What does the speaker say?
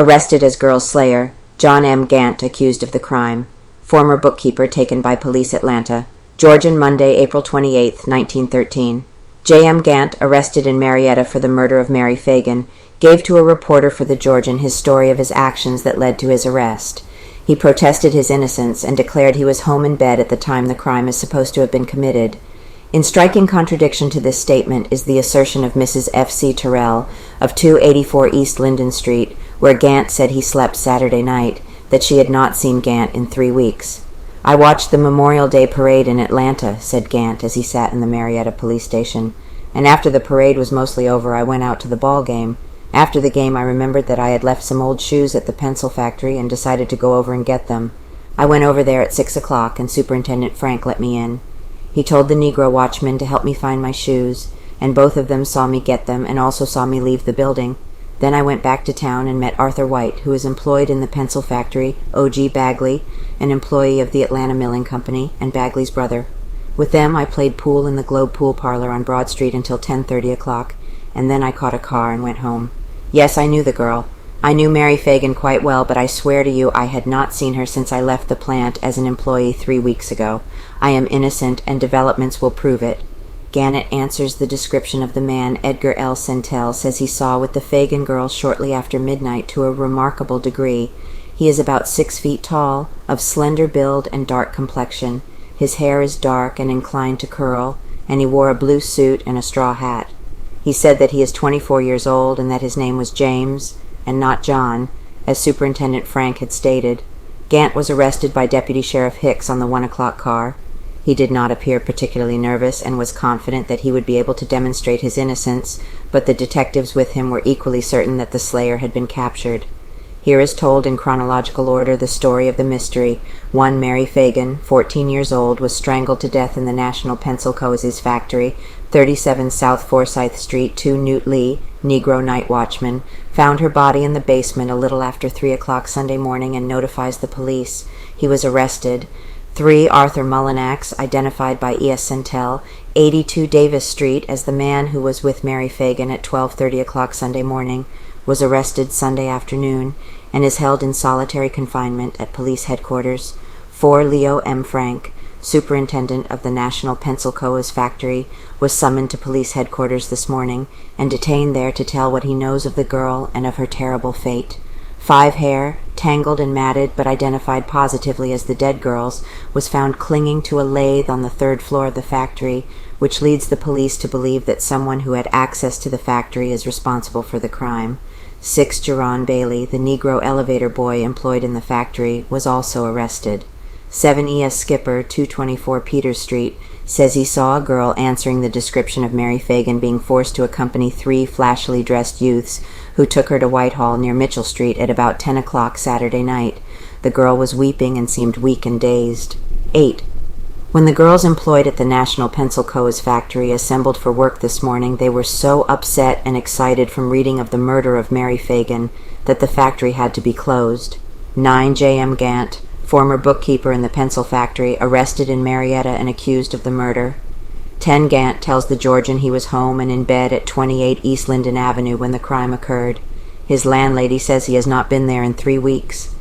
Arrested as girl slayer, John M. Gant accused of the crime. Former bookkeeper taken by police Atlanta. Georgian, Monday, April 28, 1913. J. M. Gant, arrested in Marietta for the murder of Mary Phagan, gave to a reporter for the Georgian his story of his actions that led to his arrest. He protested his innocence and declared he was home in bed at the time the crime is supposed to have been committed. In striking contradiction to this statement is the assertion of Mrs. F. C. Terrell of 284 East Linden Street, where Gant said he slept Saturday night, that she had not seen Gant in 3 weeks. "I watched the Memorial Day parade in Atlanta," said Gant as he sat in the Marietta police station, "and after the parade was mostly over I went out to the ball game. After the game I remembered that I had left some old shoes at the pencil factory and decided to go over and get them. I went over there at 6 o'clock and Superintendent Frank let me in. He told the Negro watchman to help me find my shoes, and both of them saw me get them and also saw me leave the building. Then I went back to town and met Arthur White, who is employed in the pencil factory, O.G. Bagley, an employee of the Atlanta Milling Company, and Bagley's brother. With them I played pool in the Globe Pool Parlor on Broad Street until 10:30 o'clock, and then I caught a car and went home. Yes, I knew the girl. I knew Mary Phagan quite well, but I swear to you I had not seen her since I left the plant as an employee 3 weeks ago. I am innocent, and developments will prove it." Gannett answers the description of the man Edgar L. Sentell says he saw with the Phagan girl shortly after midnight to a remarkable degree. He is about 6 feet tall, of slender build and dark complexion. His hair is dark and inclined to curl, and he wore a blue suit and a straw hat. He said that he is 24 years old and that his name was James, and not John, as Superintendent Frank had stated. Gant was arrested by Deputy Sheriff Hicks on the 1 o'clock car. He did not appear particularly nervous and was confident that he would be able to demonstrate his innocence, but the detectives with him were equally certain that the slayer had been captured. Here is told in chronological order the story of the mystery. One Mary Phagan, 14 years old, was strangled to death in the National Pencil Cozies factory, 37 South Forsyth Street. 2 Newt Lee, Negro night watchman, found her body in the basement a little after 3 o'clock Sunday morning and notifies the police. He was arrested. 3 Arthur Mullinax, identified by E.S. Sentell, 82 Davis Street as the man who was with Mary Phagan at 12:30 o'clock Sunday morning, was arrested Sunday afternoon and is held in solitary confinement at police headquarters. 4 Leo M. Frank, superintendent of the National Pencil Coas factory, was summoned to police headquarters this morning and detained there to tell what he knows of the girl and of her terrible fate. 5 Hair, tangled and matted but identified positively as the dead girl's, was found clinging to a lathe on the 3rd floor of the factory, which leads the police to believe that someone who had access to the factory is responsible for the crime. 6 Jerron Bailey, the Negro elevator boy employed in the factory, was also arrested. 7 E.S. Skipper, 224 Peters Street, says he saw a girl answering the description of Mary Phagan being forced to accompany 3 flashily dressed youths who took her to Whitehall near Mitchell Street at about 10 o'clock Saturday night. The girl was weeping and seemed weak and dazed. 8. When the girls employed at the National Pencil Coas factory assembled for work this morning, they were so upset and excited from reading of the murder of Mary Phagan that the factory had to be closed. 9 J. M. Gant, former bookkeeper in the pencil factory, arrested in Marietta and accused of the murder. 10 Gant tells the Georgian he was home and in bed at 28 East Linden Avenue when the crime occurred. His landlady says he has not been there in 3 weeks.